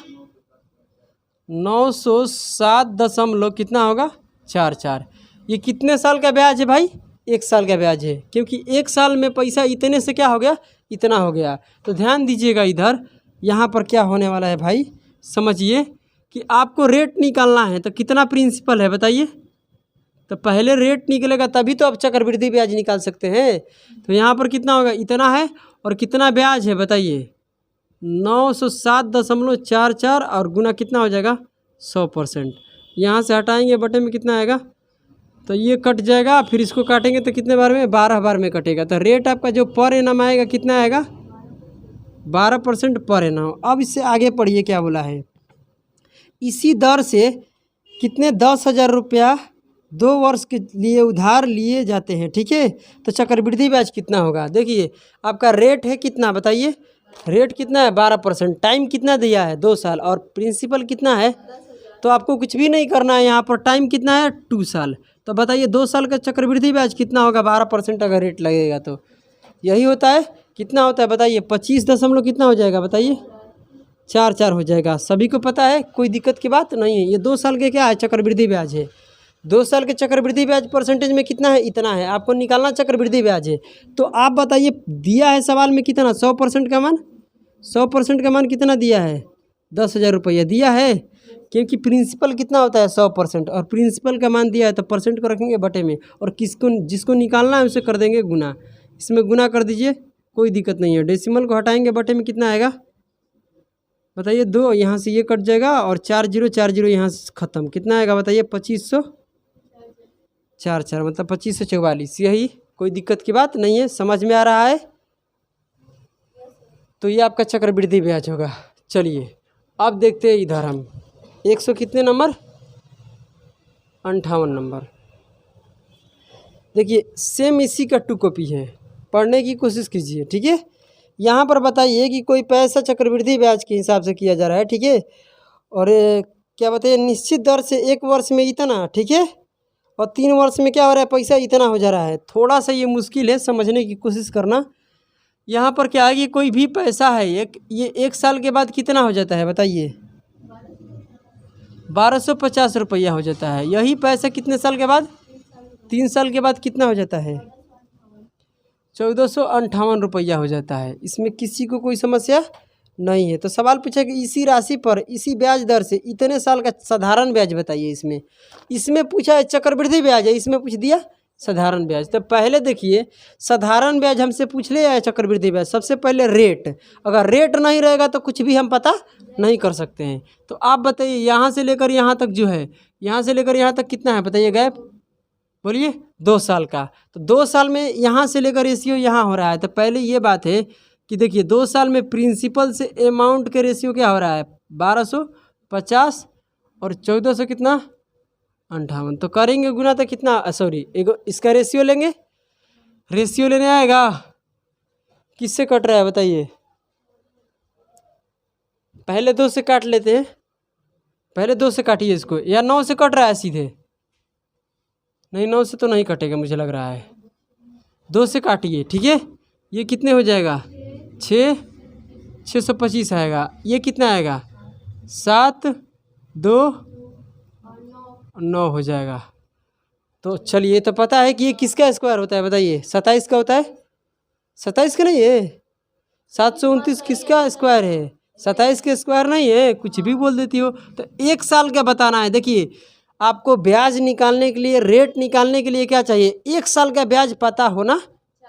907 दशमलव कितना होगा 44। ये कितने साल का ब्याज है भाई? 1 साल का ब्याज है, क्योंकि 1 साल में पैसा इतने से क्या हो गया? इतना हो गया। तो ध्यान दीजिएगा इधर, यहाँ पर क्या होने वाला है भाई, समझिए कि आपको रेट निकालना है। तो कितना प्रिंसिपल है बताइए? तो पहले रेट निकलेगा तभी तो आप चक्रवृद्धि ब्याज निकाल सकते हैं। तो यहाँ पर कितना होगा? इतना है। और कितना ब्याज है बताइए? 907.44 और गुना कितना हो जाएगा? 100%। यहाँ से हटाएंगे बटे में कितना आएगा? तो ये कट जाएगा, फिर इसको काटेंगे तो कितने बार में? 12 बार में कटेगा। तो रेट आपका जो पर एनम आएगा कितना आएगा? 12% पर एनम। अब इससे आगे पढ़िए क्या बोला है। इसी दर से कितने 10,000 रुपया 2 वर्ष के लिए उधार लिए जाते हैं, ठीक है। तो चक्रवृद्धि ब्याज कितना होगा? देखिए आपका रेट है कितना बताइए? रेट कितना है? 12%। टाइम कितना दिया है? 2 साल। और प्रिंसिपल कितना है? तो आपको कुछ भी नहीं करना है, यहाँ पर टाइम कितना है? 2 साल। तो बताइए 2 साल का चक्रवृद्धि ब्याज कितना होगा? 12% अगर रेट लगेगा तो यही होता है। कितना होता है बताइए? 25 दशमलव कितना हो जाएगा बताइए? 44 हो जाएगा। सभी को पता है, कोई दिक्कत की बात नहीं है। ये 2 साल के क्या है? चक्रवृद्धि ब्याज है। 2 साल के चक्रवृद्धि ब्याज परसेंटेज में कितना है? इतना है। आपको निकालना चक्रवृद्धि ब्याज है। तो आप बताइए दिया है सवाल में कितना? 100% का मान। 100% का मान कितना दिया है? 10,000 रुपया दिया है, क्योंकि प्रिंसिपल कितना होता है? 100%। और प्रिंसिपल का मान दिया है तो परसेंट को रखेंगे बटे में, और जिसको निकालना है उसे कर देंगे गुना। इसमें गुना कर दीजिए, कोई दिक्कत नहीं है। डेसिमल को हटाएंगे बटे में कितना आएगा बताइए? 2। यहाँ से ये कट जाएगा और 40 यहाँ से ख़त्म। कितना आएगा बताइए? 2544 मतलब 2544। यही, कोई दिक्कत की बात नहीं है। समझ में आ रहा है? तो ये आपका चक्रवृद्धि ब्याज होगा। चलिए अब देखते हैं इधर हम 100 कितने नंबर? 58 नंबर। देखिए सेम इसी का 2 कॉपी है, पढ़ने की कोशिश कीजिए, ठीक है। यहाँ पर बताइए कि कोई पैसा चक्रवृद्धि ब्याज के हिसाब से किया जा रहा है, ठीक है। और क्या बताइए? निश्चित दर से 1 वर्ष में इतना, ठीक है। और 3 वर्ष में क्या हो रहा है? पैसा इतना हो जा रहा है। थोड़ा सा ये मुश्किल है, समझने की कोशिश करना। यहाँ पर क्या है कि कोई भी पैसा है ये 1 साल के बाद कितना हो जाता है बताइए? 1250 रुपया हो जाता है। यही पैसा कितने साल के बाद? 3 साल के बाद कितना हो जाता है? 1458 रुपया हो जाता है। इसमें किसी को कोई समस्या नहीं है। तो सवाल पूछा कि इसी राशि पर इसी ब्याज दर से इतने साल का साधारण ब्याज बताइए। इसमें पूछा है चक्रवृद्धि ब्याज है, इसमें पूछ दिया साधारण ब्याज। तो पहले देखिए साधारण ब्याज हमसे पूछ लिया है, चक्रवृद्धि ब्याज सबसे पहले रेट। अगर रेट नहीं रहेगा तो कुछ भी हम पता नहीं कर सकते हैं। तो आप बताइए यहाँ से लेकर यहाँ तक जो है, यहाँ से लेकर यहाँ तक कितना है बताइए गैप? बोलिए 2 साल का। तो 2 साल में यहाँ से लेकर रेशियो यहाँ हो रहा है। तो पहले ये बात है कि देखिए 2 साल में प्रिंसिपल से अमाउंट के रेशियो क्या हो रहा है? 1250 और 1400 कितना? 58। तो करेंगे गुना तो कितना? सॉरी, इसका रेशियो लेंगे। रेशियो लेने आएगा, किससे कट रहा है बताइए? पहले 2 से काट लेते हैं। पहले 2 से काटिए इसको, या 9 से कट रहा है सीधे? नहीं, 9 से तो नहीं कटेगा मुझे लग रहा है। 2 से काटिए, ठीक है। ये कितने हो जाएगा? 625 आएगा। ये कितना आएगा? 7 2 9 हो जाएगा। तो चलिए, तो पता है कि ये किसका स्क्वायर होता है बताइए? 27 का होता है। 27 का नहीं है, 729 किसका स्क्वायर है? 27 के स्क्वायर नहीं है। कुछ भी बोल देती हो। तो 1 साल का बताना है। देखिए आपको ब्याज निकालने के लिए, रेट निकालने के लिए क्या चाहिए? 1 साल का ब्याज पता होना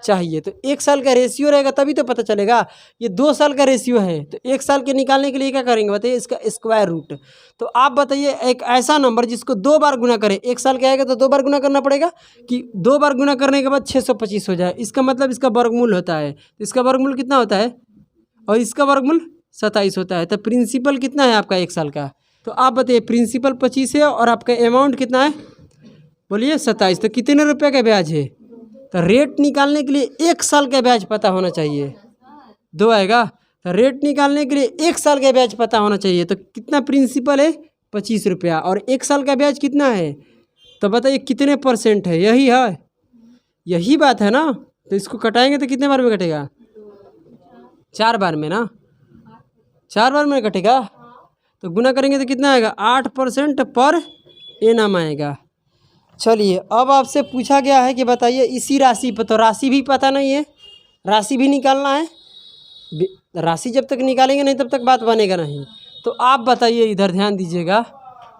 चाहिए। तो 1 साल का रेशियो रहेगा तभी तो पता चलेगा। ये 2 साल का रेशियो है तो 1 साल के निकालने के लिए क्या करेंगे बताइए, इसका स्क्वायर रूट। तो आप बताइए एक ऐसा नंबर जिसको 2 बार गुना करें, 1 साल का आएगा तो 2 बार गुना करना पड़ेगा कि 2 बार गुना करने के बाद 625 हो जाए, इसका मतलब इसका वर्गमूल होता है। तो इसका वर्गमूल कितना होता है और इसका वर्गमूल 27 होता है। तो प्रिंसिपल कितना है आपका 1 साल का, तो आप बताइए प्रिंसिपल 25 है और आपका अमाउंट कितना है बोलिए 27। तो कितने रुपये का ब्याज है, तो रेट निकालने के लिए 1 साल का ब्याज पता होना चाहिए। 2 आएगा, तो रेट निकालने के लिए 1 साल का ब्याज पता होना चाहिए। तो कितना प्रिंसिपल है 25 रुपया और 1 साल का ब्याज कितना है, तो बताइए कितने % है, यही है, यही बात है ना। तो इसको कटाएंगे तो कितने बार में कटेगा, 4 बार में ना, 4 बार में कटेगा। तो गुना करेंगे तो कितना आएगा 8% पर एनम आएगा। चलिए अब आपसे पूछा गया है कि बताइए इसी राशि पर, तो राशि भी पता नहीं है, राशि भी निकालना है। राशि जब तक निकालेंगे नहीं तब तक बात बनेगा नहीं। तो आप बताइए, इधर ध्यान दीजिएगा,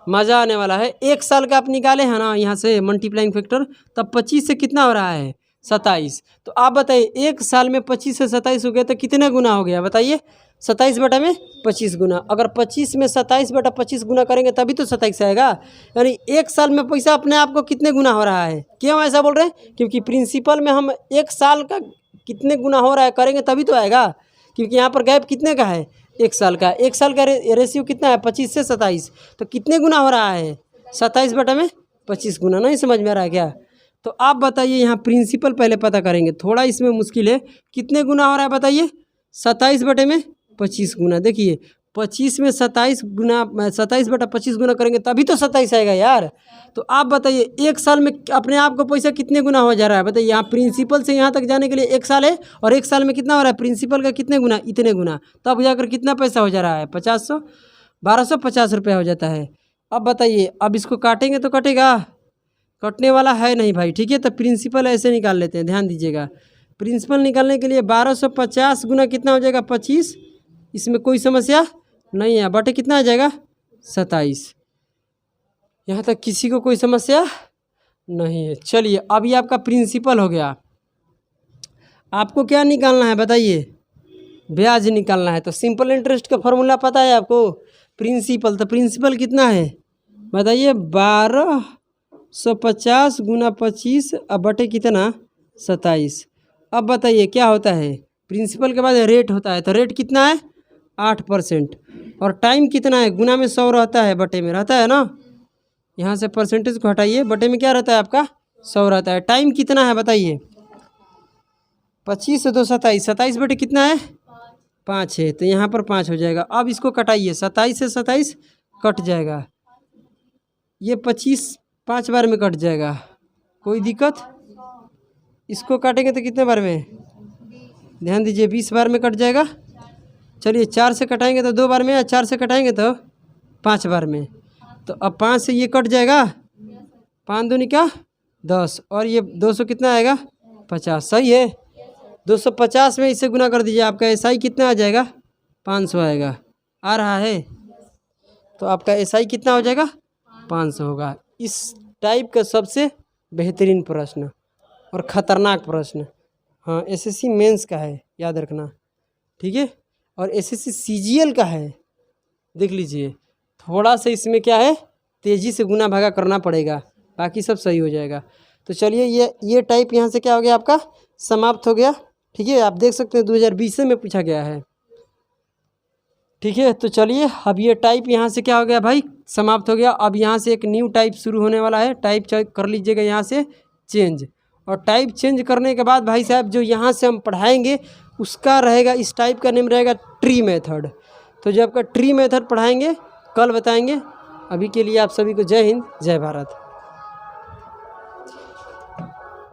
मज़ा आने वाला है। 1 साल का आप निकाले हैं ना यहाँ से मल्टीप्लाइंग फैक्टर, तब 25 से कितना हो रहा है 27। तो आप बताइए 1 साल में 25 से 27 हो गया तो कितने गुना हो गया बताइए, 27 बटा में 25 गुना। अगर 25 में 27 बटा 25 गुना करेंगे तभी तो 27 आएगा। यानी 1 साल में पैसा अपने आप को कितने गुना हो रहा है। क्यों ऐसा बोल रहे हैं, क्योंकि प्रिंसिपल में हम 1 साल का कितने गुना हो रहा है करेंगे तभी तो आएगा, क्योंकि यहाँ पर गैप कितने का है 1 साल का। 1 साल का रेशियो कितना है 25 से 27, तो कितने गुना हो रहा है 27 बटा में 25 गुना। नहीं समझ में आ रहा है क्या। तो आप बताइए यहाँ प्रिंसिपल पहले पता करेंगे, थोड़ा इसमें मुश्किल है। कितने गुना हो रहा है बताइए 27 बटे में 25 गुना। देखिए 25 में 27 गुना, 27 बटा 25 गुना करेंगे तभी तो 27 आएगा यार। तो आप बताइए 1 साल में अपने आप को पैसा कितने गुना हो जा रहा है बताइए। यहाँ प्रिंसिपल से यहाँ तक जाने के लिए 1 साल है और 1 साल में कितना हो रहा है प्रिंसिपल का कितने गुना, इतने गुना, तब जाकर कितना पैसा हो जा रहा है 1250 रुपया हो जाता है। अब बताइए, अब इसको काटेंगे तो कटेगा, कटने वाला है नहीं भाई, ठीक है। तो प्रिंसिपल ऐसे निकाल लेते हैं, ध्यान दीजिएगा। प्रिंसिपल निकालने के लिए 1250 गुना कितना हो जाएगा 25, इसमें कोई समस्या नहीं है, बटे कितना आ जाएगा 27। यहाँ तक किसी को कोई समस्या नहीं है। चलिए अब ये आपका प्रिंसिपल हो गया। आपको क्या निकालना है बताइए, ब्याज निकालना है। तो सिंपल इंटरेस्ट का फॉर्मूला पता है आपको, प्रिंसिपल। तो प्रिंसिपल कितना है बताइए 1250 गुना 25 अब बटे कितना 27। अब बताइए क्या होता है, प्रिंसिपल के बाद रेट होता है, तो रेट कितना है 8%। और टाइम कितना है, गुना में 100 रहता है, बटे में रहता है ना। यहाँ से परसेंटेज को हटाइए, बटे में क्या रहता है आपका 100 रहता है। टाइम कितना है बताइए 25 से 2 27, 27 बटे कितना है 5 है, तो यहाँ पर 5 हो जाएगा। अब इसको कटाइए, 27 से 27 कट जाएगा, ये 25 5 बार में कट जाएगा, कोई दिक्कत। इसको काटेंगे तो कितने बार में, ध्यान दीजिए 20 बार में कट जाएगा। चलिए 4 से कटाएंगे तो 2 बार में, या 4 से कटाएंगे तो 5 बार में। तो अब 5 से ये कट जाएगा, 5 दूनी का 10, और ये 200 कितना आएगा 50, सही है। 250 में इसे गुना कर दीजिए, आपका एसआई कितना आ जाएगा 500 आएगा, आ रहा है। तो आपका एसआई कितना हो जाएगा 500 होगा। इस टाइप का सबसे बेहतरीन प्रश्न और ख़तरनाक प्रश्न, हाँ, एसएससी मेंस का है, याद रखना, ठीक है। और एसएससी सीजीएल का है, देख लीजिए। थोड़ा सा इसमें क्या है, तेज़ी से गुना भागा करना पड़ेगा, बाकी सब सही हो जाएगा। तो चलिए ये टाइप यहाँ से क्या हो गया आपका समाप्त हो गया, ठीक है। आप देख सकते हैं 2020 में पूछा गया है, ठीक है। तो चलिए अब ये टाइप यहाँ से क्या हो गया भाई समाप्त हो गया। अब यहाँ से एक न्यू टाइप शुरू होने वाला है, टाइप कर लीजिएगा यहाँ से चेंज। और टाइप चेंज करने के बाद भाई साहब जो यहाँ से हम पढ़ाएंगे उसका रहेगा, इस टाइप का नेम रहेगा ट्री मेथड। तो जब का ट्री मेथड पढ़ाएंगे कल बताएंगे। अभी के लिए आप सभी को जय हिंद जय भारत।